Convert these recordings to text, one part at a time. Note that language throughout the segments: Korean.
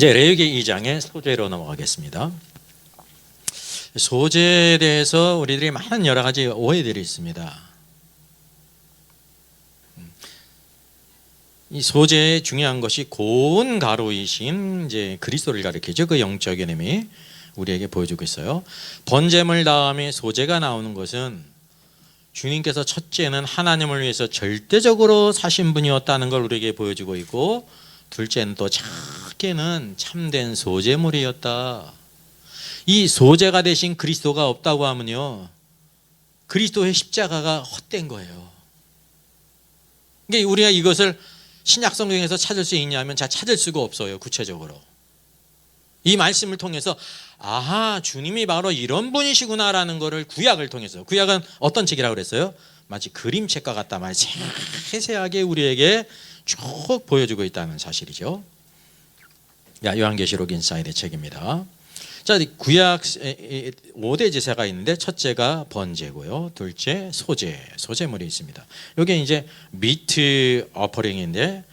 이제 레위기 2장의 소재로 넘어가겠습니다. 소재에 대해서 우리들이 많은 여러 가지 오해들이 있습니다. 이 소재의 중요한 것이 고운 가루이신 이제 그리스도를 가리키죠. 그 영적 이름이 우리에게 보여주고 있어요. 번제물 다음에 소재가 나오는 것은 주님께서 첫째는 하나님을 위해서 절대적으로 사신 분이었다는 걸 우리에게 보여주고 있고, 둘째는 또 작게는 참된 소재물이었다. 이 소재가 되신 그리스도가 없다고 하면요, 그리스도의 십자가가 헛된 거예요. 그러니까 우리가 이것을 신약 성경에서 찾을 수 있냐면 잘 찾을 수가 없어요. 구체적으로 이 말씀을 통해서 아하, 주님이 바로 이런 분이시구나라는 것을 구약을 통해서, 구약은 어떤 책이라고 그랬어요? 마치 그림책과 같다 말이에요. 세세하게 우리에게 쭉 보여주고 있다는 사실이죠. 요한계시록 인사이드의 책입니다. 자, 구약 5대 제사가 있는데 첫째가 번제고요, 둘째 소제물이 있습니다. 이게 이제 미트 어퍼링인데,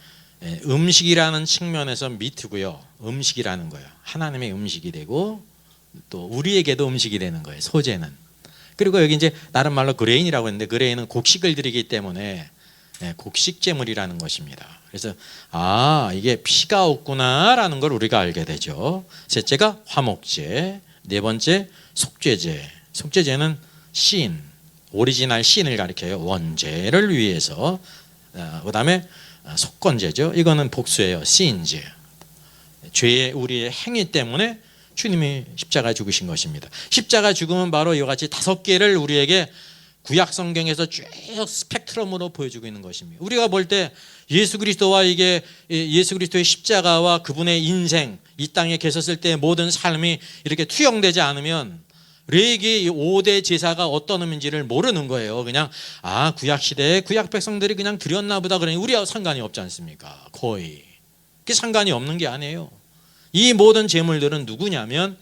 음식이라는 측면에서 미트고요, 음식이라는 거예요. 하나님의 음식이 되고 또 우리에게도 음식이 되는 거예요, 소제는. 그리고 여기 이제 다른 말로 그레인이라고 했는데, 그레인은 곡식을 드리기 때문에 곡식제물이라는 것입니다. 그래서 이게 피가 없구나라는 걸 우리가 알게 되죠. 셋째가 화목제, 네 번째 속죄제. 속죄제는 신, 오리지널 신을 가리켜요. 원죄를 위해서. 그 다음에 속건제죠. 이거는 복수예요. 신즈. 죄의 우리의 행위 때문에 주님이 십자가에 죽으신 것입니다. 십자가 죽음은 바로 이와 같이 5개를 우리에게 구약 성경에서 쭉 스펙트럼으로 보여주고 있는 것입니다. 우리가 볼 때 예수 그리스도와 이게 예수 그리스도의 십자가와 그분의 인생, 이 땅에 계셨을 때 모든 삶이 이렇게 투영되지 않으면 레위기 5대 제사가 어떤 의미인지를 모르는 거예요. 그냥 구약 시대에 구약 백성들이 그냥 드렸나 보다, 그러니 우리하고 상관이 없지 않습니까? 거의 그게 상관이 없는 게 아니에요. 이 모든 제물들은 누구냐면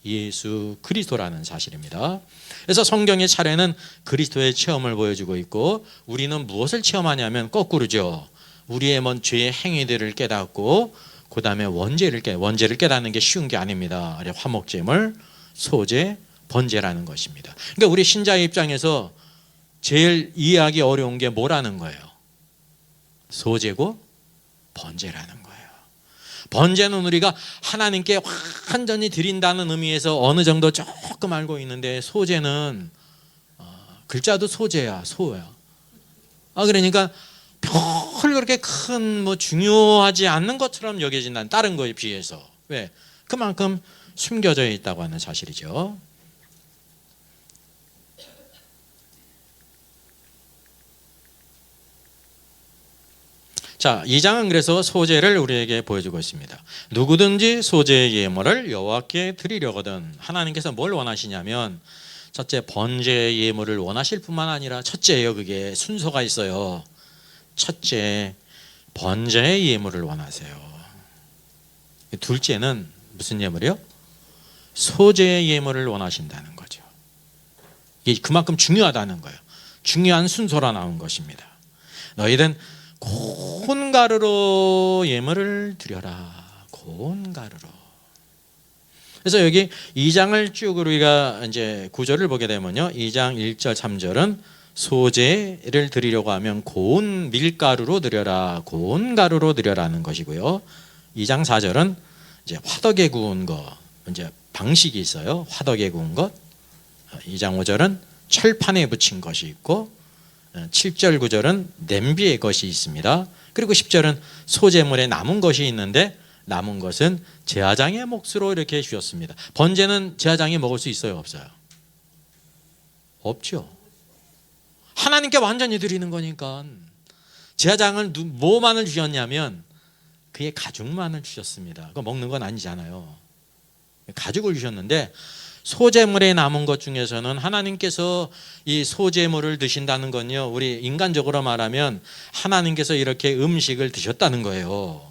예수 그리스도라는 사실입니다. 그래서 성경의 차례는 그리스도의 체험을 보여주고 있고, 우리는 무엇을 체험하냐면 거꾸로죠. 우리의 죄의 행위들을 깨닫고 그 다음에 원죄를 깨닫는 게 쉬운 게 아닙니다. 화목제물, 소제, 번제라는 것입니다. 그러니까 우리 신자의 입장에서 제일 이해하기 어려운 게 뭐라는 거예요? 소제고 번제라는 거예요. 번제는 우리가 하나님께 완전히 드린다는 의미에서 어느 정도 조금 알고 있는데, 소제는 글자도 소제야, 소야. 그러니까 별 그렇게 큰 중요하지 않는 것처럼 여겨진다는, 다른 거에 비해서. 왜? 그만큼 숨겨져 있다고 하는 사실이죠. 자, 2장은 그래서 소제를 우리에게 보여주고 있습니다. 누구든지 소제의 예물을 여호와께 드리려거든. 하나님께서 뭘 원하시냐면, 첫째 번제의 예물을 원하실 뿐만 아니라, 첫째예요. 그게 순서가 있어요. 첫째 번제의 예물을 원하세요. 둘째는 무슨 예물이요? 소제의 예물을 원하신다는 거죠. 이게 그만큼 중요하다는 거예요. 중요한 순서로 나온 것입니다. 너희는 고운 가루로 예물을 드려라. 고운 가루로. 그래서 여기 2장을 쭉 우리가 이제 구절을 보게 되면요, 2장 1절 3절은 소제를 드리려고 하면 고운 밀가루로 드려라, 고운 가루로 드려라는 것이고요. 2장 4절은 이제 화덕에 구운 거, 이제 방식이 있어요. 화덕에 구운 것. 2장 5절은 철판에 붙인 것이 있고, 7절 9절은 냄비의 것이 있습니다. 그리고 10절은 소제물에 남은 것이 있는데, 남은 것은 제사장의 몫으로 이렇게 주셨습니다. 번제는 제사장이 먹을 수 있어요, 없어요? 없죠. 하나님께 완전히 드리는 거니까. 제사장은 뭐만을 주셨냐면 그의 가죽만을 주셨습니다. 그거 먹는 건 아니잖아요. 가죽을 주셨는데, 소제물에 남은 것 중에서는 하나님께서 이 소제물을 드신다는 건요, 우리 인간적으로 말하면 하나님께서 이렇게 음식을 드셨다는 거예요.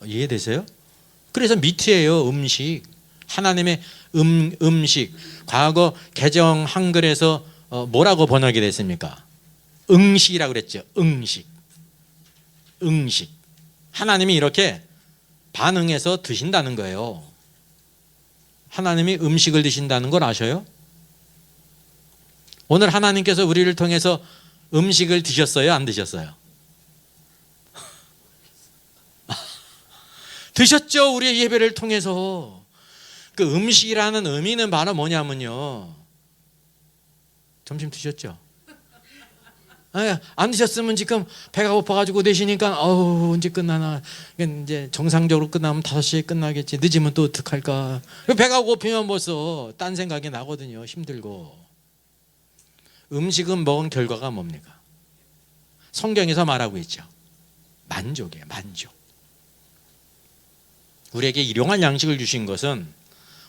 이해되세요? 그래서 미트예요. 음식. 하나님의 음식. 과거 개정 한글에서 뭐라고 번역이 됐습니까? 응식이라고 그랬죠. 응식. 하나님이 이렇게 반응해서 드신다는 거예요. 하나님이 음식을 드신다는 걸 아셔요? 오늘 하나님께서 우리를 통해서 음식을 드셨어요? 안 드셨어요? 드셨죠. 우리의 예배를 통해서. 그 음식이라는 의미는 바로 뭐냐면요, 점심 드셨죠? 안 드셨으면 지금 배가 고파가지고 내시니까 언제 끝나나, 이제 정상적으로 끝나면 5시에 끝나겠지, 늦으면 또 어떡할까. 배가 고프면 벌써 딴 생각이 나거든요. 힘들고. 음식은 먹은 결과가 뭡니까? 성경에서 말하고 있죠. 만족이에요. 만족. 우리에게 일용할 양식을 주신 것은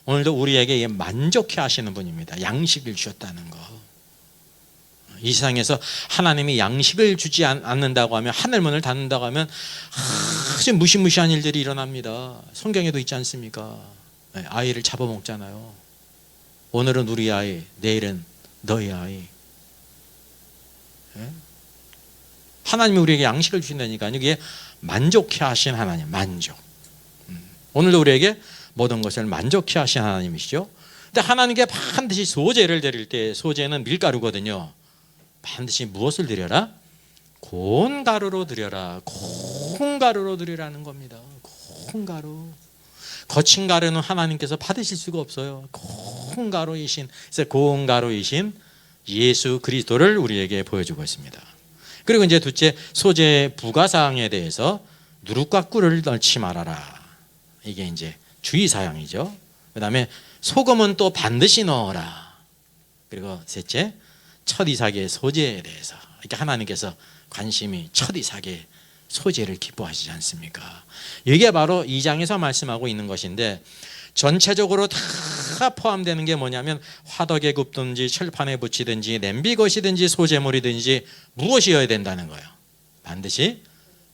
오늘도 우리에게 만족해 하시는 분입니다. 양식을 주셨다는 거. 이 세상에서 하나님이 양식을 주지 않는다고 하면, 하늘문을 닫는다고 하면 아주 무시무시한 일들이 일어납니다. 성경에도 있지 않습니까? 아이를 잡아먹잖아요. 오늘은 우리 아이, 내일은 너희 아이. 하나님이 우리에게 양식을 주신다니까. 이게 만족해 하신 하나님, 만족. 오늘도 우리에게 모든 것을 만족해 하신 하나님이시죠. 근데 하나님께 반드시 소제를 드릴 때, 소제는 밀가루거든요. 반드시 무엇을 드려라? 고운 가루로 드려라. 고운 가루로 드리라는 겁니다. 고운 가루. 거친 가루는 하나님께서 받으실 수가 없어요. 고운 가루이신, 고운 가루이신 예수 그리스도를 우리에게 보여주고 있습니다. 그리고 이제 둘째, 소제 부가사항에 대해서 누룩과 꿀을 넣지 말아라. 이게 이제 주의사항이죠. 그 다음에 소금은 또 반드시 넣어라. 그리고 셋째, 첫 이삭의 소제에 대해서, 이렇게 하나님께서 관심이 첫 이삭의 소제를 기뻐하시지 않습니까? 이게 바로 2장에서 말씀하고 있는 것인데, 전체적으로 다 포함되는 게 뭐냐면, 화덕에 굽든지 철판에 붙이든지 냄비 것이든지 소제물이든지 무엇이어야 된다는 거예요. 반드시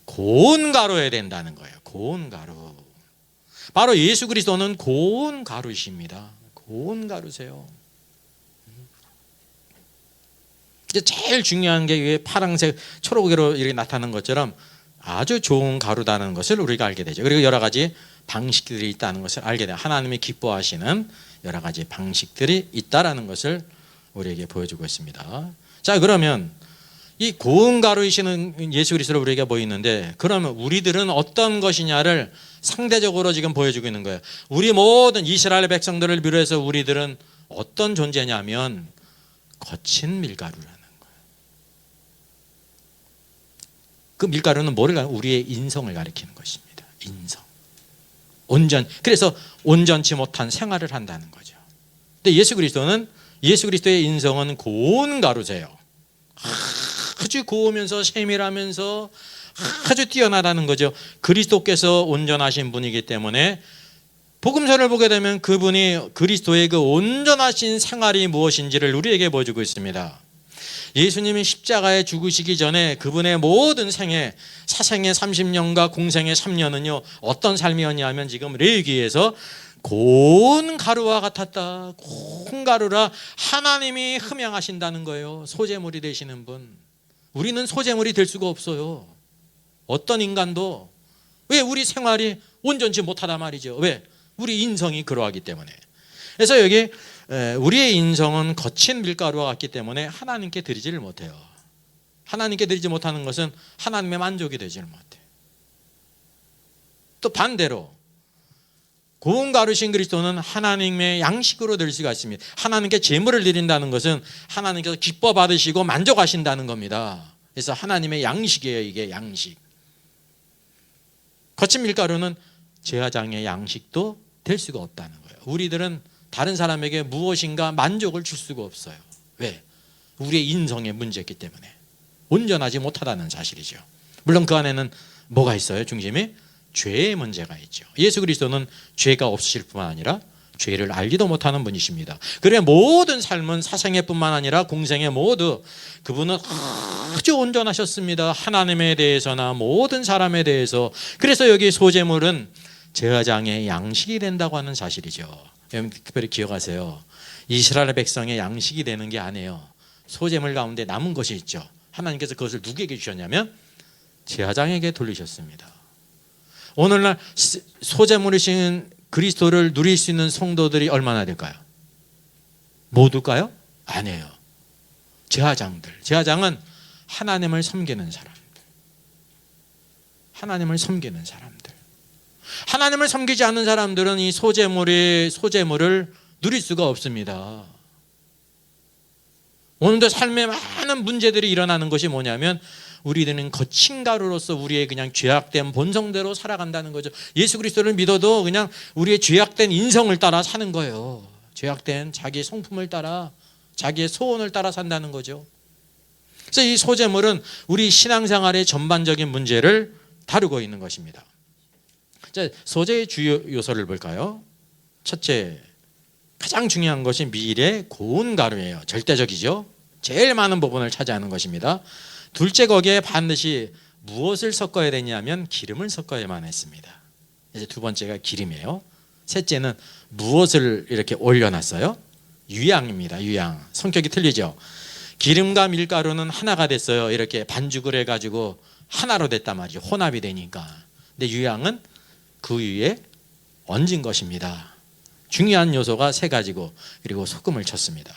고운 가루여야 된다는 거예요. 고운 가루. 바로 예수 그리스도는 고운 가루이십니다. 고운 가루세요. 이제 제일 중요한 게 파란색, 초록으로 이렇게 나타나는 것처럼 아주 좋은 가루다는 것을 우리가 알게 되죠. 그리고 여러 가지 방식들이 있다는 것을 알게 돼요. 하나님이 기뻐하시는 여러 가지 방식들이 있다라는 것을 우리에게 보여주고 있습니다. 자, 그러면 이 고운 가루이시는 예수 그리스도를 우리에게 보이는데, 그러면 우리들은 어떤 것이냐를 상대적으로 지금 보여주고 있는 거예요. 우리 모든 이스라엘 백성들을 비롯해서 우리들은 어떤 존재냐면 거친 밀가루라는 거예요. 그 밀가루는 뭐를 가리키는? 우리의 인성을 가리키는 것입니다. 인성. 그래서 온전치 못한 생활을 한다는 거죠. 근데 예수 그리스도의 인성은 고운 가루세요. 아주 고우면서 세밀하면서 아주 뛰어나다는 거죠. 그리스도께서 온전하신 분이기 때문에 복음서를 보게 되면 그분이 그리스도의 그 온전하신 생활이 무엇인지를 우리에게 보여주고 있습니다. 예수님이 십자가에 죽으시기 전에 그분의 모든 생애, 사생의 30년과 공생의 3년은요 어떤 삶이었냐면, 지금 레위기에서 고운 가루와 같았다. 고운 가루라 하나님이 흠양하신다는 거예요. 소재물이 되시는 분. 우리는 소재물이 될 수가 없어요. 어떤 인간도. 왜? 우리 생활이 온전치 못하다 말이죠. 왜? 우리 인성이 그러하기 때문에. 그래서 여기 우리의 인성은 거친 밀가루와 같기 때문에 하나님께 드리지를 못해요. 하나님께 드리지 못하는 것은 하나님의 만족이 되지를 못해요. 또 반대로 고운 가루신 그리스도는 하나님의 양식으로 드릴 수가 있습니다. 하나님께 제물을 드린다는 것은 하나님께서 기뻐 받으시고 만족하신다는 겁니다. 그래서 하나님의 양식이에요. 이게 양식. 거친 밀가루는 제사장의 양식도 될 수가 없다는 거예요. 우리들은 다른 사람에게 무엇인가 만족을 줄 수가 없어요. 왜? 우리의 인성의 문제이기 때문에. 온전하지 못하다는 사실이죠. 물론 그 안에는 뭐가 있어요? 중심이 죄의 문제가 있죠. 예수 그리스도는 죄가 없으실 뿐만 아니라 죄를 알지도 못하는 분이십니다. 그래 모든 삶은 사생애 뿐만 아니라 공생애 모두 그분은 아주 온전하셨습니다. 하나님에 대해서나 모든 사람에 대해서. 그래서 여기 소재물은 제사장의 양식이 된다고 하는 사실이죠. 여러분 특별히 기억하세요. 이스라엘 백성의 양식이 되는 게 아니에요. 소재물 가운데 남은 것이 있죠. 하나님께서 그것을 누구에게 주셨냐면 제사장에게 돌리셨습니다. 오늘날 소재물이신 그리스도를 누릴 수 있는 성도들이 얼마나 될까요? 모두일까요? 아니에요. 제사장들. 제사장은 하나님을 섬기는 사람들. 하나님을 섬기는 사람들. 하나님을 섬기지 않는 사람들은 이 소재물을 누릴 수가 없습니다. 오늘도 삶에 많은 문제들이 일어나는 것이 뭐냐면 우리들은 거친 가루로서 우리의 그냥 죄악된 본성대로 살아간다는 거죠. 예수 그리스도를 믿어도 그냥 우리의 죄악된 인성을 따라 사는 거예요. 죄악된 자기의 성품을 따라, 자기의 소원을 따라 산다는 거죠. 그래서 이 소재물은 우리 신앙생활의 전반적인 문제를 다루고 있는 것입니다. 자, 소재의 주요 요소를 볼까요? 첫째, 가장 중요한 것이 밀의 고운 가루예요. 절대적이죠. 제일 많은 부분을 차지하는 것입니다. 둘째, 거기에 반드시 무엇을 섞어야 되냐면 기름을 섞어야만 했습니다. 이제 두 번째가 기름이에요. 셋째는 무엇을 이렇게 올려놨어요? 유향입니다. 유향. 성격이 틀리죠. 기름과 밀가루는 하나가 됐어요. 이렇게 반죽을 해가지고 하나로 됐단 말이죠. 혼합이 되니까. 근데 유향은 그 위에 얹은 것입니다. 중요한 요소가 세 가지고, 그리고 소금을 쳤습니다.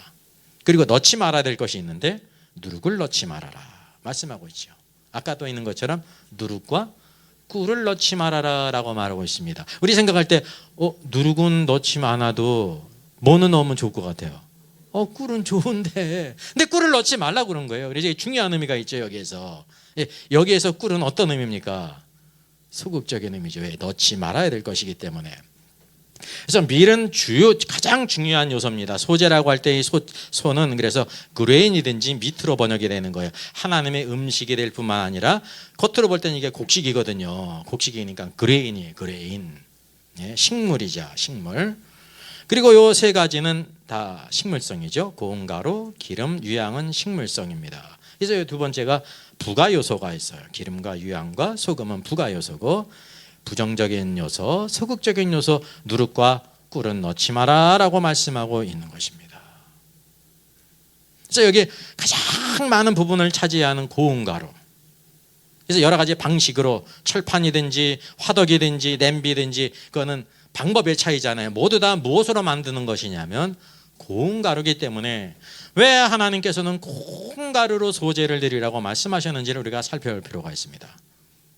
그리고 넣지 말아야 될 것이 있는데 누룩을 넣지 말아라 말씀하고 있죠. 아까 또 있는 것처럼 누룩과 꿀을 넣지 말아라 라고 말하고 있습니다. 우리 생각할 때 누룩은 넣지 않아도 뭐는 넣으면 좋을 것 같아요? 꿀은 좋은데, 근데 꿀을 넣지 말라고 그런 거예요. 그래서 중요한 의미가 있죠. 여기에서 꿀은 어떤 의미입니까? 소극적인 의미죠. 왜? 넣지 말아야 될 것이기 때문에. 그래서 밀은 가장 중요한 요소입니다. 소재라고 할 때 이 소는 그래서 그레인이든지 밑으로 번역이 되는 거예요. 하나님의 음식이 될 뿐만 아니라 겉으로 볼 때는 이게 곡식이거든요. 곡식이니까 그레인. 예, 식물이죠. 식물. 그리고 요 세 가지는 다 식물성이죠. 고운 가루, 기름, 유향은 식물성입니다. 그래서 이 두 번째가 부가 요소가 있어요. 기름과 유향과 소금은 부가 요소고, 부정적인 요소, 소극적인 요소, 누룩과 꿀은 넣지 마라 라고 말씀하고 있는 것입니다. 그래서 여기 가장 많은 부분을 차지하는 고운 가루. 그래서 여러 가지 방식으로 철판이든지 화덕이든지 냄비든지 그거는 방법의 차이잖아요. 모두 다 무엇으로 만드는 것이냐면 고운 가루이기 때문에 왜 하나님께서는 고운 가루로 소재를 드리라고 말씀하셨는지를 우리가 살펴볼 필요가 있습니다.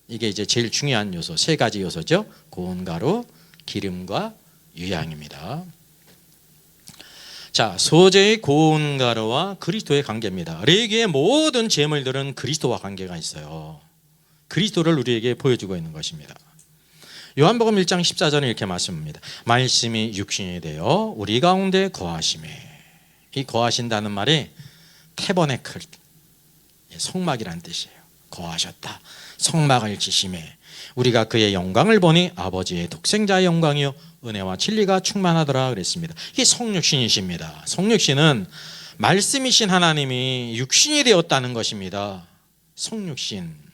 이게 이제 제일 중요한 요소, 세 가지 요소죠. 고운 가루, 기름과 유향입니다. 자, 소재의 고운 가루와 그리스도의 관계입니다. 레위기의 모든 제물들은 그리스도와 관계가 있어요. 그리스도를 우리에게 보여주고 있는 것입니다. 요한복음 1장 14절에 이렇게 말씀합니다. 말씀이 육신이 되어 우리 가운데 거하심에. 이 거하신다는 말이 태버네클, 성막이라는 뜻이에요. 거하셨다. 성막을 지심에 우리가 그의 영광을 보니 아버지의 독생자의 영광이요 은혜와 진리가 충만하더라 그랬습니다. 이게 성육신이십니다. 성육신은 말씀이신 하나님이 육신이 되었다는 것입니다. 성육신.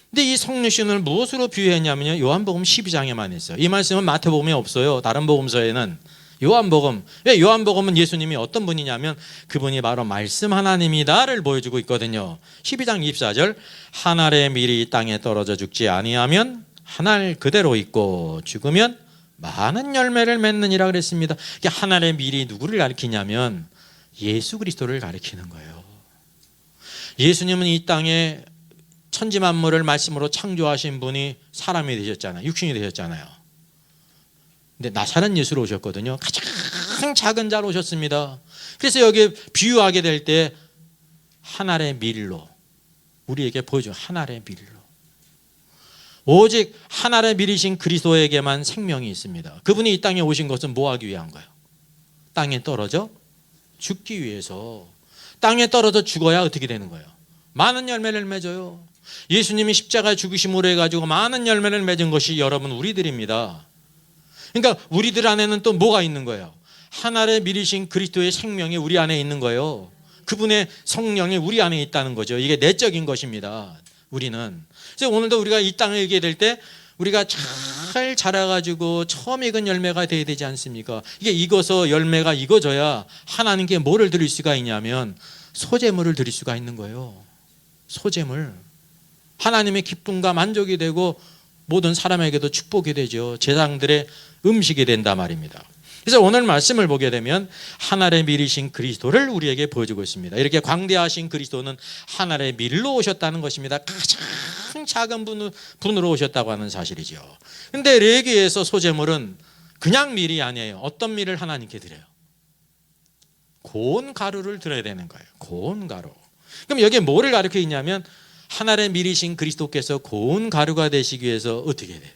근데 이 성육신을 무엇으로 비유했냐면요, 요한복음 12장에만 있어요. 이 말씀은 마태복음에 없어요. 다른 복음서에는. 요한복음, 왜 요한복음은 예수님이 어떤 분이냐면 그분이 바로 말씀 하나님이다를 보여주고 있거든요. 12장 24절, 한 알의 밀이 땅에 떨어져 죽지 아니하면 한 알 그대로 있고 죽으면 많은 열매를 맺느니라 그랬습니다. 이게 한 알의 밀이 누구를 가리키냐면 예수 그리스도를 가리키는 거예요. 예수님은 이 땅에 천지 만물을 말씀으로 창조하신 분이 사람이 되셨잖아요. 육신이 되셨잖아요. 근데 나사렛 예수로 오셨거든요. 가장 작은 자로 오셨습니다. 그래서 여기 비유하게 될 때 한 알의 밀로 우리에게 보여준 한 알의 밀로, 오직 한 알의 밀이신 그리스도에게만 생명이 있습니다. 그분이 이 땅에 오신 것은 뭐 하기 위한 거예요? 땅에 떨어져 죽기 위해서. 땅에 떨어져 죽어야 어떻게 되는 거예요? 많은 열매를 맺어요. 예수님이 십자가에 죽으심으로 해가지고 많은 열매를 맺은 것이 여러분 우리들입니다. 그러니까 우리들 안에는 또 뭐가 있는 거예요? 하나의 밀이신 그리스도의 생명이 우리 안에 있는 거예요. 그분의 성령이 우리 안에 있다는 거죠. 이게 내적인 것입니다. 우리는. 그래서 오늘도 우리가 이 땅에 있게 될 때 우리가 잘 자라가지고 처음 익은 열매가 돼야 되지 않습니까? 이게 익어서 열매가 익어져야 하나님께 뭐를 드릴 수가 있냐면 소재물을 드릴 수가 있는 거예요. 소재물. 하나님의 기쁨과 만족이 되고 모든 사람에게도 축복이 되죠. 제사장들의 음식이 된단 말입니다. 그래서 오늘 말씀을 보게 되면 하늘의 밀이신 그리스도를 우리에게 보여주고 있습니다. 이렇게 광대하신 그리스도는 하늘의 밀로 오셨다는 것입니다. 가장 작은 분으로 오셨다고 하는 사실이죠. 그런데 레위기에서 소제물은 그냥 밀이 아니에요. 어떤 밀을 하나님께 드려요? 고운 가루를 드려야 되는 거예요. 고운 가루. 그럼 여기에 뭐를 가르쳐 있냐면 하늘의 밀이신 그리스도께서 고운 가루가 되시기 위해서 어떻게 해야 돼요?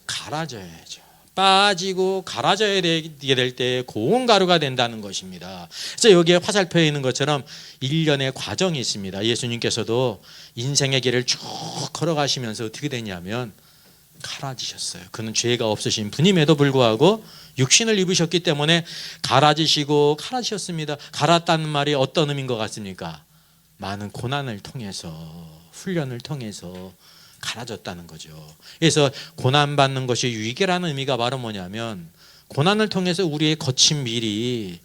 갈아져야죠. 빠지고 갈아져야 되게 될 때 고운 가루가 된다는 것입니다. 그래서 여기에 화살표에 있는 것처럼 일련의 과정이 있습니다. 예수님께서도 인생의 길을 쭉 걸어가시면서 어떻게 되냐면 갈아지셨어요. 그는 죄가 없으신 분임에도 불구하고 육신을 입으셨기 때문에 갈아지시고 갈아지셨습니다. 갈았다는 말이 어떤 의미인 것 같습니까? 많은 고난을 통해서, 훈련을 통해서 갈아졌다는 거죠. 그래서 고난받는 것이 유익이라는 의미가 바로 뭐냐면 고난을 통해서 우리의 거친 밀이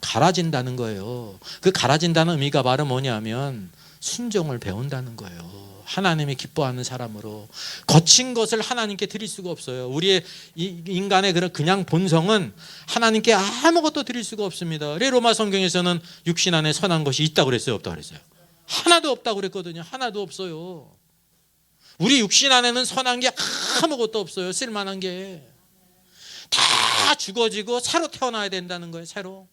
갈아진다는 거예요. 그 갈아진다는 의미가 바로 뭐냐면 순종을 배운다는 거예요. 하나님이 기뻐하는 사람으로 거친 것을 하나님께 드릴 수가 없어요. 우리의 인간의 그냥 본성은 하나님께 아무것도 드릴 수가 없습니다. 로마 성경에서는 육신 안에 선한 것이 있다고 그랬어요? 없다고 그랬어요? 하나도 없다고 그랬거든요. 하나도 없어요. 우리 육신 안에는 선한 게 아무것도 없어요. 쓸만한 게. 다 죽어지고 새로 태어나야 된다는 거예요. 새로.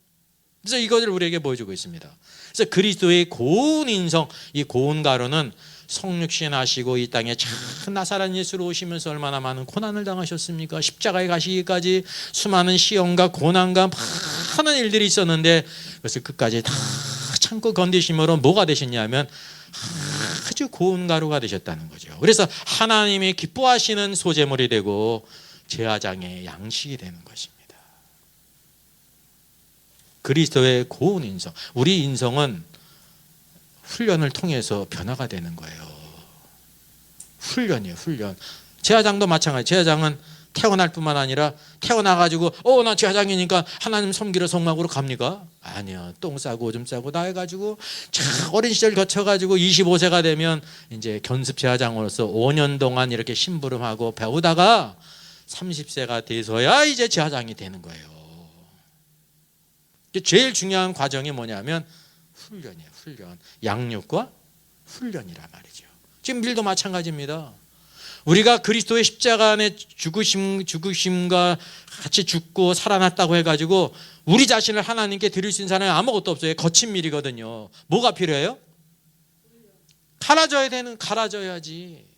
그래서 이것을 우리에게 보여주고 있습니다. 그래서 그리스도의 고운 인성, 이 고운 가루는 성육신 하시고 이 땅에 참 나사렛 예수로 오시면서 얼마나 많은 고난을 당하셨습니까? 십자가에 가시기까지 수많은 시험과 고난과 많은 일들이 있었는데 그것을 끝까지 다 참고 건디심으로 뭐가 되셨냐면 아주 고운 가루가 되셨다는 거죠. 그래서 하나님이 기뻐하시는 소제물이 되고 제사장의 양식이 되는 것입니다. 그리스도의 고운 인성, 우리 인성은 훈련을 통해서 변화가 되는 거예요. 훈련이에요, 훈련. 제사장도 마찬가지. 제사장은 태어날 뿐만 아니라 태어나가지고 나 제사장이니까 하나님 섬기러 성막으로 갑니까? 아니요. 똥 싸고 오줌 싸고 다 해가지고 어린 시절 거쳐가지고 25세가 되면 이제 견습 제사장으로서 5년 동안 이렇게 심부름하고 배우다가 30세가 돼서야 이제 제사장이 되는 거예요. 제일 중요한 과정이 뭐냐면 훈련이에요. 훈련. 양육과 훈련이란 말이죠. 지금 밀도 마찬가지입니다. 우리가 그리스도의 십자가 안에 죽으심과 같이 죽고 살아났다고 해가지고 우리 자신을 하나님께 드릴 수 있는 사람이 아무것도 없어요. 거친 밀이거든요. 뭐가 필요해요? 갈아져야지.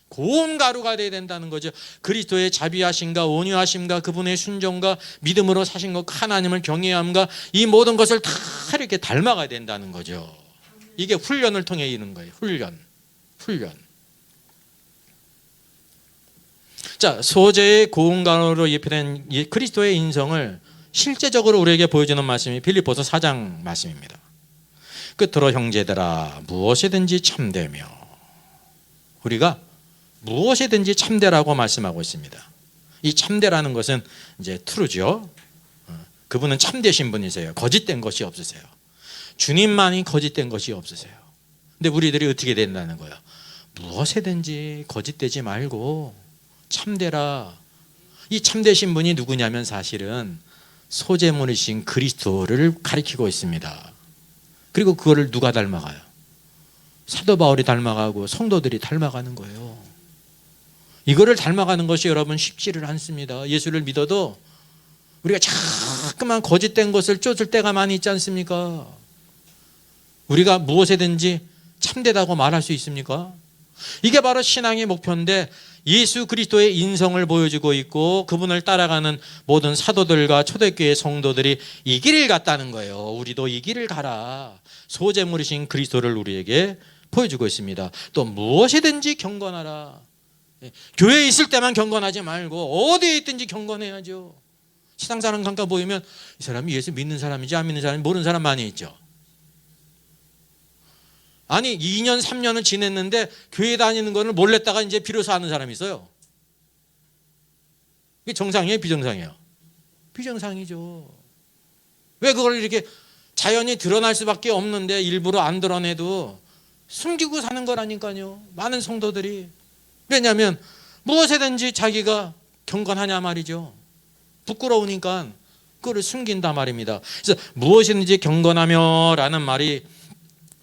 고운 가루가 돼야 된다는 거죠. 그리스도의 자비하심과 온유하심과 그분의 순종과 믿음으로 사신 것, 하나님을 경외함과 이 모든 것을 다 이렇게 닮아가야 된다는 거죠. 이게 훈련을 통해 이루는 거예요. 훈련. 자, 소재의 고운 가루로 예표된 그리스도의 인성을 실제적으로 우리에게 보여주는 말씀이 빌립보서 4장 말씀입니다. 끝으로 형제들아 무엇이든지 참되며, 우리가 무엇이든지 참되라고 말씀하고 있습니다. 이 참되라는 것은 이제 트루죠. 그분은 참되신 분이세요. 거짓된 것이 없으세요. 주님만이 거짓된 것이 없으세요. 근데 우리들이 어떻게 된다는 거예요? 무엇이든지 거짓되지 말고 참되라. 이 참되신 분이 누구냐면 사실은 소제물이신 그리스도를 가리키고 있습니다. 그리고 그거를 누가 닮아가요? 사도 바울이 닮아가고 성도들이 닮아가는 거예요. 이거를 닮아가는 것이 여러분 쉽지를 않습니다. 예수를 믿어도 우리가 자꾸만 거짓된 것을 쫓을 때가 많이 있지 않습니까? 우리가 무엇이든지 참되다고 말할 수 있습니까? 이게 바로 신앙의 목표인데 예수 그리스도의 인성을 보여주고 있고 그분을 따라가는 모든 사도들과 초대교회 성도들이 이 길을 갔다는 거예요. 우리도 이 길을 가라. 소제물이신 그리스도를 우리에게 보여주고 있습니다. 또 무엇이든지 경건하라. 교회에 있을 때만 경건하지 말고 어디에 있든지 경건해야죠. 세상 사람 잠깐 보이면 이 사람이 예수 믿는 사람인지 안 믿는 사람인지 모르는 사람 많이 있죠. 아니 2년 3년을 지냈는데 교회 다니는 거를 몰랐다가 이제 비로소 아는 사람이 있어요. 이게 정상이에요, 비정상이에요? 비정상이죠. 왜 그걸 이렇게 자연히 드러날 수밖에 없는데 일부러 안 드러내도 숨기고 사는 거라니까요. 많은 성도들이. 왜냐하면 무엇이든지 자기가 경건하냐 말이죠. 부끄러우니까 그거를 숨긴단 말입니다. 그래서 무엇이든지 경건하며 라는 말이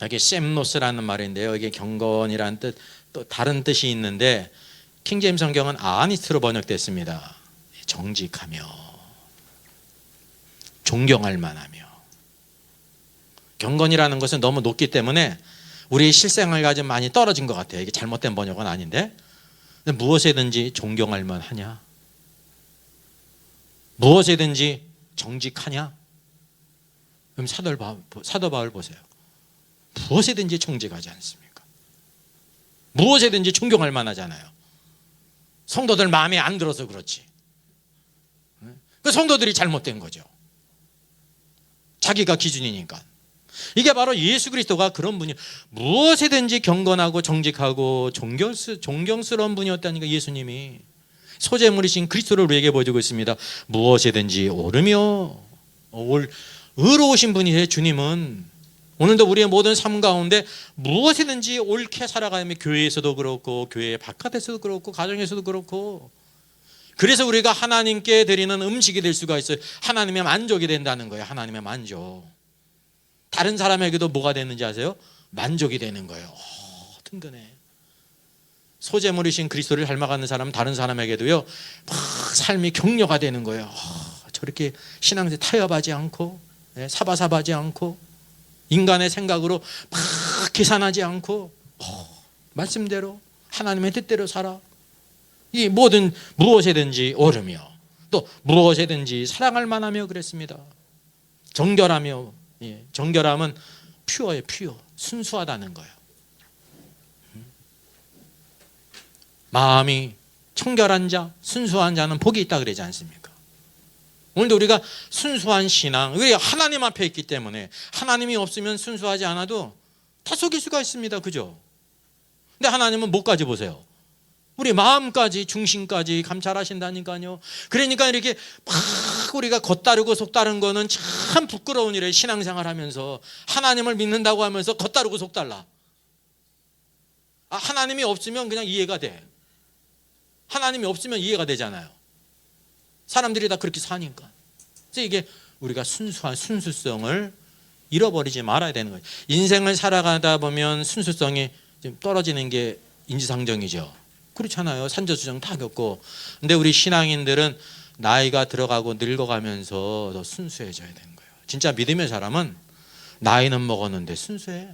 여기 셈노스라는 말인데요. 이게 경건이라는 뜻, 또 다른 뜻이 있는데 킹제임스 성경은 아니스트로 번역됐습니다. 정직하며 존경할 만하며. 경건이라는 것은 너무 높기 때문에 우리 실생활과 좀 많이 떨어진 것 같아요. 이게 잘못된 번역은 아닌데, 무엇이든지 존경할 만하냐, 무엇이든지 정직하냐. 그럼 사도 바울 보세요. 무엇이든지 정직하지 않습니까? 무엇이든지 존경할 만하잖아요. 성도들 마음에 안 들어서 그렇지. 그 성도들이 잘못된 거죠. 자기가 기준이니까. 이게 바로 예수 그리스도가 그런 분이, 무엇이든지 경건하고 정직하고 존경스러운 분이었다니까. 예수님이 소재물이신 그리스도를 우리에게 보여주고 있습니다. 무엇이든지 옳으며 의로우신 분이에요. 주님은 오늘도 우리의 모든 삶 가운데 무엇이든지 옳게 살아가면, 교회에서도 그렇고 교회 바깥에서도 그렇고 가정에서도 그렇고. 그래서 우리가 하나님께 드리는 음식이 될 수가 있어요. 하나님의 만족이 된다는 거예요. 하나님의 만족. 다른 사람에게도 뭐가 되는지 아세요? 만족이 되는 거예요. 든든해. 소재물이신 그리스도를 닮아가는 사람은 다른 사람에게도요, 막 삶이 격려가 되는 거예요. 저렇게 신앙생활 타협하지 않고, 사바사바하지 않고, 인간의 생각으로 막 계산하지 않고, 말씀대로 하나님의 뜻대로 살아. 이 모든 무엇이든지 옳으며 또 무엇이든지 사랑할 만하며 그랬습니다. 정결하며. 정결함은 퓨어예요. 퓨어. 순수하다는 거예요. 마음이 청결한 자, 순수한 자는 복이 있다 그러지 않습니까? 오늘도 우리가 순수한 신앙, 우리 하나님 앞에 있기 때문에, 하나님이 없으면 순수하지 않아도 다 속일 수가 있습니다. 그죠? 근데 하나님은 뭐까지 보세요? 우리 마음까지, 중심까지 감찰하신다니까요. 그러니까 이렇게 막 우리가 겉다르고 속다른 거는 참 부끄러운 일이에요. 신앙생활 하면서 하나님을 믿는다고 하면서 겉다르고 속달라. 하나님이 없으면 그냥 이해가 돼. 하나님이 없으면 이해가 되잖아요. 사람들이 다 그렇게 사니까. 그래서 이게 우리가 순수한 순수성을 잃어버리지 말아야 되는 거예요. 인생을 살아가다 보면 순수성이 좀 떨어지는 게 인지상정이죠. 그렇잖아요. 산저수정 다 겪고. 근데 우리 신앙인들은 나이가 들어가고 늙어가면서 더 순수해져야 되는 거예요. 진짜 믿음의 사람은 나이는 먹었는데 순수해.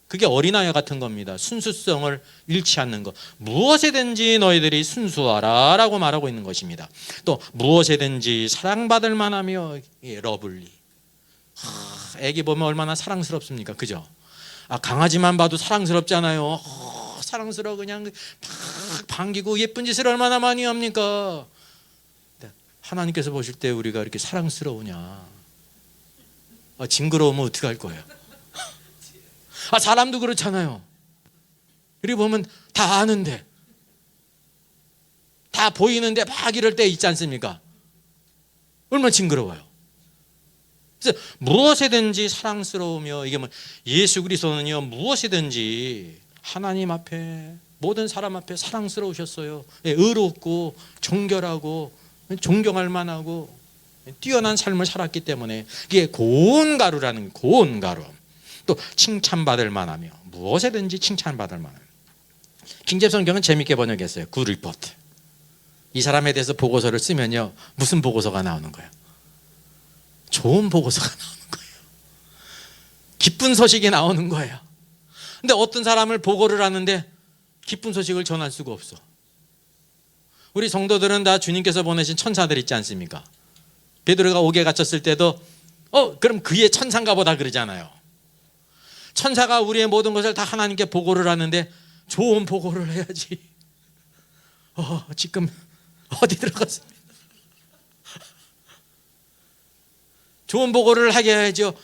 그게 어린아이 같은 겁니다. 순수성을 잃지 않는 것. 무엇이든지 너희들이 순수하라 라고 말하고 있는 것입니다. 또 무엇이든지 사랑받을 만하며, 러블리. 애기 보면 얼마나 사랑스럽습니까? 그죠? 강아지만 봐도 사랑스럽잖아요. 사랑스러워. 그냥 팍 반기고 예쁜 짓을 얼마나 많이 합니까? 하나님께서 보실 때 우리가 이렇게 사랑스러우냐? 징그러우면 어떻게 할 거예요? 사람도 그렇잖아요. 이렇게 보면 다 아는데, 다 보이는데 막 이럴 때 있지 않습니까? 얼마나 징그러워요. 그래서 무엇이든지 사랑스러우며, 이게 예수 그리스도는요, 무엇이든지 하나님 앞에, 모든 사람 앞에 사랑스러우셨어요. 의롭고 정결하고 존경할 만하고 뛰어난 삶을 살았기 때문에, 이게 고운 가루라는, 고운 가루. 또 칭찬받을 만하며, 무엇이든지 칭찬받을 만하며. 킹제임스 성경은 재밌게 번역했어요. 굿 리포트. 이 사람에 대해서 보고서를 쓰면요, 무슨 보고서가 나오는 거예요? 좋은 보고서가 나오는 거예요. 기쁜 소식이 나오는 거예요. 근데 어떤 사람을 보고를 하는데 기쁜 소식을 전할 수가 없어. 우리 성도들은 다 주님께서 보내신 천사들 있지 않습니까? 베드로가 옥에 갇혔을 때도 그럼 그의 천사인가 보다 그러잖아요. 천사가 우리의 모든 것을 다 하나님께 보고를 하는데 좋은 보고를 해야지. 지금 어디 들어갔습니다. 좋은 보고를 하게 해야죠.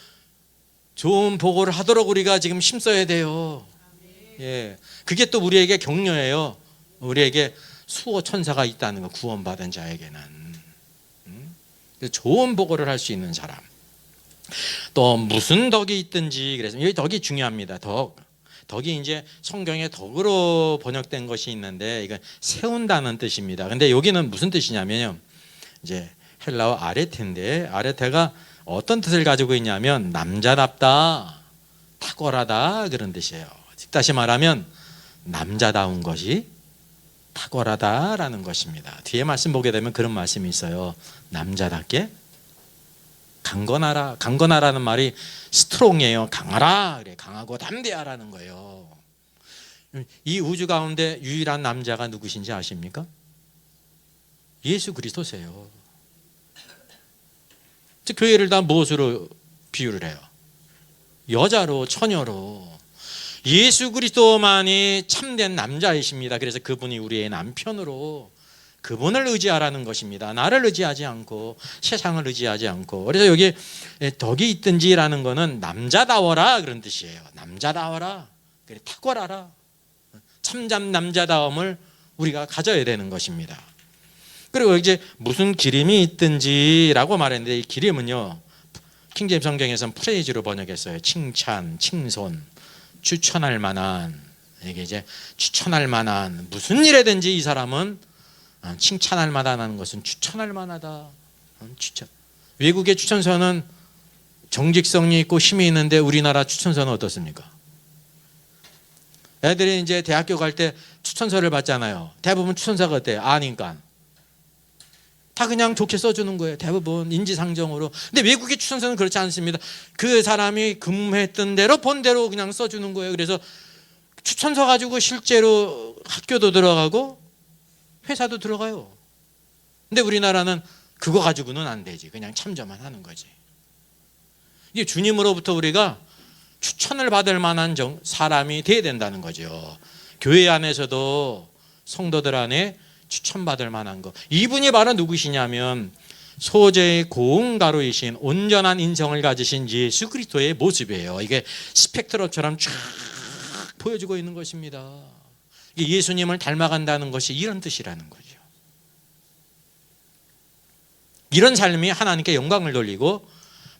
좋은 보고를 하도록 우리가 지금 힘써야 돼요. 예, 그게 또 우리에게 격려예요. 우리에게 수호 천사가 있다는 거, 구원받은 자에게는. 좋은 보고를 할 수 있는 사람. 또 무슨 덕이 있든지, 그래서 이 덕이 중요합니다. 덕. 덕이 이제 성경에 덕으로 번역된 것이 있는데 이건 세운다는 뜻입니다. 근데 여기는 무슨 뜻이냐면요. 이제 헬라어 아레테인데 아레테가 어떤 뜻을 가지고 있냐면 남자답다, 탁월하다 그런 뜻이에요. 즉 다시 말하면 남자다운 것이 탁월하다라는 것입니다. 뒤에 말씀 보게 되면 그런 말씀이 있어요. 남자답게 강건하라. 강건하라는 말이 스트롱이에요. 강하라. 그래. 강하고 담대하라는 거예요. 이 우주 가운데 유일한 남자가 누구신지 아십니까? 예수 그리스도세요. 즉 교회를 다 무엇으로 비유를 해요? 여자로, 처녀로. 예수 그리스도만이 참된 남자이십니다. 그래서 그분이 우리의 남편으로 그분을 의지하라는 것입니다. 나를 의지하지 않고 세상을 의지하지 않고. 그래서 여기 덕이 있든지라는 것은 남자다워라 그런 뜻이에요. 남자다워라. 그래, 탁월하라. 참잠 남자다움을 우리가 가져야 되는 것입니다. 그리고 이제 무슨 기림이 있든지라고 말했는데 이 기림은요. 킹제임스 성경에서는 프레이즈로 번역했어요. 칭찬, 칭손, 추천할 만한. 이게 이제 추천할 만한 무슨 일에든지 이 사람은 칭찬할 만하다는 것은 추천할 만하다. 추천. 외국의 추천서는 정직성이 있고 힘이 있는데 우리나라 추천서는 어떻습니까? 애들이 이제 대학교 갈 때 추천서를 받잖아요. 대부분 추천서가 어때요? 아니까. 다 그냥 좋게 써주는 거예요. 대부분 인지상정으로. 근데 외국의 추천서는 그렇지 않습니다. 그 사람이 근무했던 대로 본 대로 그냥 써주는 거예요. 그래서 추천서 가지고 실제로 학교도 들어가고 회사도 들어가요. 근데 우리나라는 그거 가지고는 안 되지. 그냥 참조만 하는 거지. 이게 주님으로부터 우리가 추천을 받을 만한 사람이 돼야 된다는 거죠. 교회 안에서도 성도들 안에 추천받을 만한 거. 이분이 바로 누구시냐면 소재의 고운 가루이신 온전한 인성을 가지신 예수 그리스도의 모습이에요. 이게 스펙트럼처럼 쫙 보여주고 있는 것입니다. 예수님을 닮아간다는 것이 이런 뜻이라는 거죠. 이런 삶이 하나님께 영광을 돌리고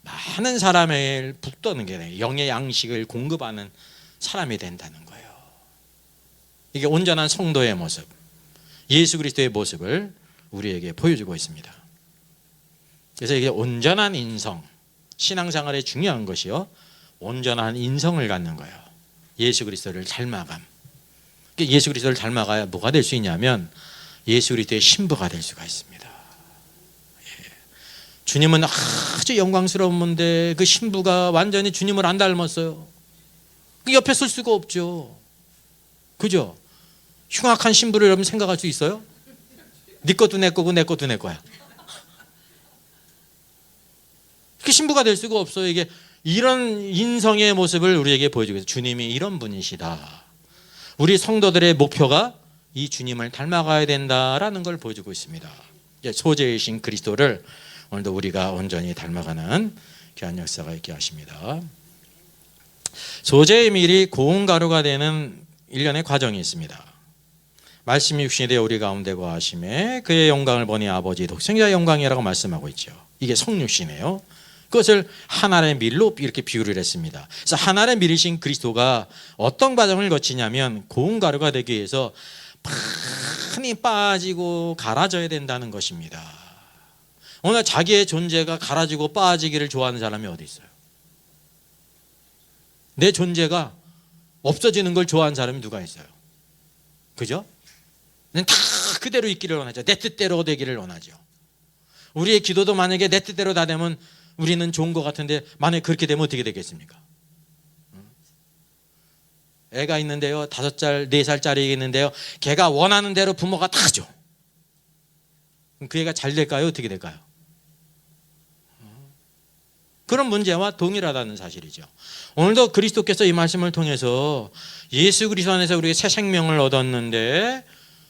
많은 사람을 북돋는 게 돼요. 영의 양식을 공급하는 사람이 된다는 거예요. 이게 온전한 성도의 모습, 예수 그리스도의 모습을 우리에게 보여주고 있습니다. 그래서 이게 온전한 인성, 신앙생활의 중요한 것이요, 온전한 인성을 갖는 거예요. 예수 그리스도를 닮아감. 예수 그리스도를 닮아가야 뭐가 될 수 있냐면 예수 그리스도의 신부가 될 수가 있습니다. 주님은 아주 영광스러운 분인데 그 신부가 완전히 주님을 안 닮았어요. 그 옆에 쓸 수가 없죠. 그죠? 흉악한 신부를 여러분 생각할 수 있어요? 네 것도 내 거고 내 것도 내 거야. 그 신부가 될 수가 없어요. 이게 이런 인성의 모습을 우리에게 보여주고 있어요. 주님이 이런 분이시다. 우리 성도들의 목표가 이 주님을 닮아가야 된다라는 걸 보여주고 있습니다. 소재이신 그리스도를 오늘도 우리가 온전히 닮아가는 귀한 역사가 있게 하십니다. 소재의 밀이 고운 가루가 되는 일련의 과정이 있습니다. 말씀이 육신이 되어 우리 가운데 거하심에 그의 영광을 보니 아버지 독생자의 영광이라고 말씀하고 있죠. 이게 성육신이에요. 그것을 한 알의 밀로 이렇게 비유를 했습니다. 그래서 한 알의 밀이신 그리스도가 어떤 과정을 거치냐면 고운 가루가 되기 위해서 많이 빠지고 갈아져야 된다는 것입니다. 오늘 자기의 존재가 갈아지고 빠지기를 좋아하는 사람이 어디 있어요? 내 존재가 없어지는 걸 좋아하는 사람이 누가 있어요? 그죠? 다 그대로 있기를 원하죠. 내 뜻대로 되기를 원하죠. 우리의 기도도 만약에 내 뜻대로 다 되면 우리는 좋은 것 같은데 만약에 그렇게 되면 어떻게 되겠습니까? 애가 있는데요, 5살, 4살짜리 있는데요, 걔가 원하는 대로 부모가 다 하죠. 그럼 그 애가 잘 될까요? 어떻게 될까요? 그런 문제와 동일하다는 사실이죠. 오늘도 그리스도께서 이 말씀을 통해서 예수 그리스도 안에서 우리가 새 생명을 얻었는데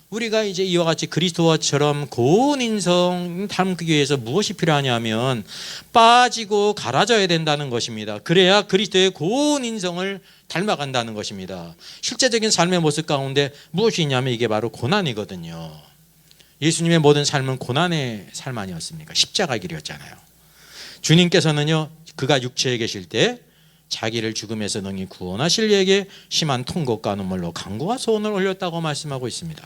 우리가 이제 이와 같이 그리스도와처럼 고운 인성 닮기 위해서 무엇이 필요하냐면 빠지고 갈아져야 된다는 것입니다. 그래야 그리스도의 고운 인성을 닮아간다는 것입니다. 실제적인 삶의 모습 가운데 무엇이 있냐면 이게 바로 고난이거든요. 예수님의 모든 삶은 고난의 삶 아니었습니까? 십자가 길이었잖아요. 주님께서는요, 그가 육체에 계실 때 자기를 죽음에서 능히 구원하실 이에게 심한 통곡과 눈물로 간구와 소원을 올렸다고 말씀하고 있습니다.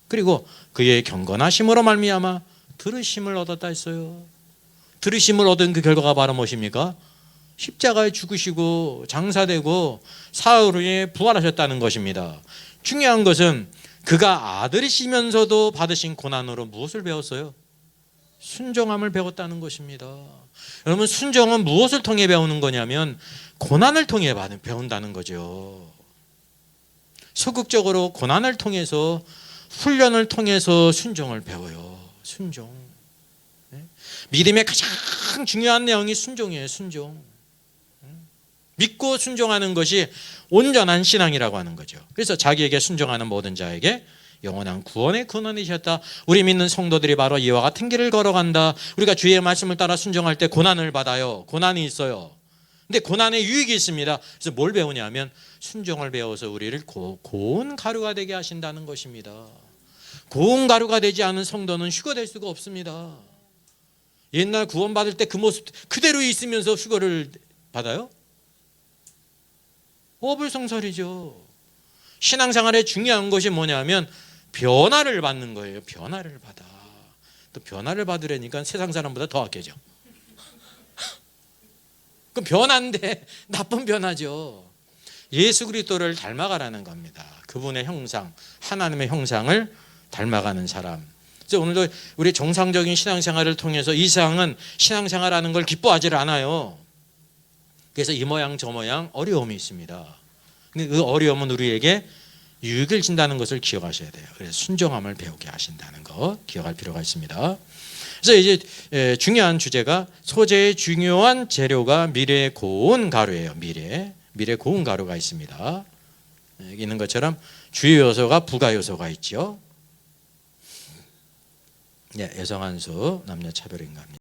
그리고 그의 경건하심으로 말미암아 들으심을 얻었다 했어요. 들으심을 얻은 그 결과가 바로 무엇입니까? 십자가에 죽으시고 장사되고 사흘 후에 부활하셨다는 것입니다. 중요한 것은 그가 아들이시면서도 받으신 고난으로 무엇을 배웠어요? 순종함을 배웠다는 것입니다. 여러분, 순종은 무엇을 통해 배우는 거냐면 고난을 통해 배운다는 거죠. 소극적으로 고난을 통해서, 훈련을 통해서 순종을 배워요. 순종. 믿음의 가장 중요한 내용이 순종이에요. 순종. 믿고 순종하는 것이 온전한 신앙이라고 하는 거죠. 그래서 자기에게 순종하는 모든 자에게 영원한 구원의 근원이셨다. 우리 믿는 성도들이 바로 이와 같은 길을 걸어간다. 우리가 주의 말씀을 따라 순종할 때 고난을 받아요. 고난이 있어요. 근데 고난에 유익이 있습니다. 그래서 뭘 배우냐면 순종을 배워서 우리를 고운 가루가 되게 하신다는 것입니다. 고운 가루가 되지 않은 성도는 휴거될 수가 없습니다. 옛날 구원받을 때 그 모습 그대로 있으면서 휴거를 받아요? 어불성설이죠. 신앙생활에 중요한 것이 뭐냐면 변화를 받는 거예요. 변화를 받아. 또 변화를 받으려니까 세상 사람보다 더 아껴져. 그럼 변화인데 나쁜 변화죠. 예수 그리스도를 닮아가라는 겁니다. 그분의 형상, 하나님의 형상을 닮아가는 사람. 그래서 오늘도 우리 정상적인 신앙생활을 통해서 이 세상은 신앙생활하는 걸 기뻐하지 않아요. 그래서 이 모양 저 모양 어려움이 있습니다. 근데 그 어려움은 우리에게 유익을 준다는 것을 기억하셔야 돼요. 그래서 순종함을 배우게 하신다는 것 기억할 필요가 있습니다. 그래서 이제 중요한 주제가 소재의 중요한 재료가 미래 고운 가루예요. 미래 고운 가루가 있습니다. 여기 있는 것처럼 주요 요소가 부가 요소가 있죠. 여성 한 수, 남녀 차별인가.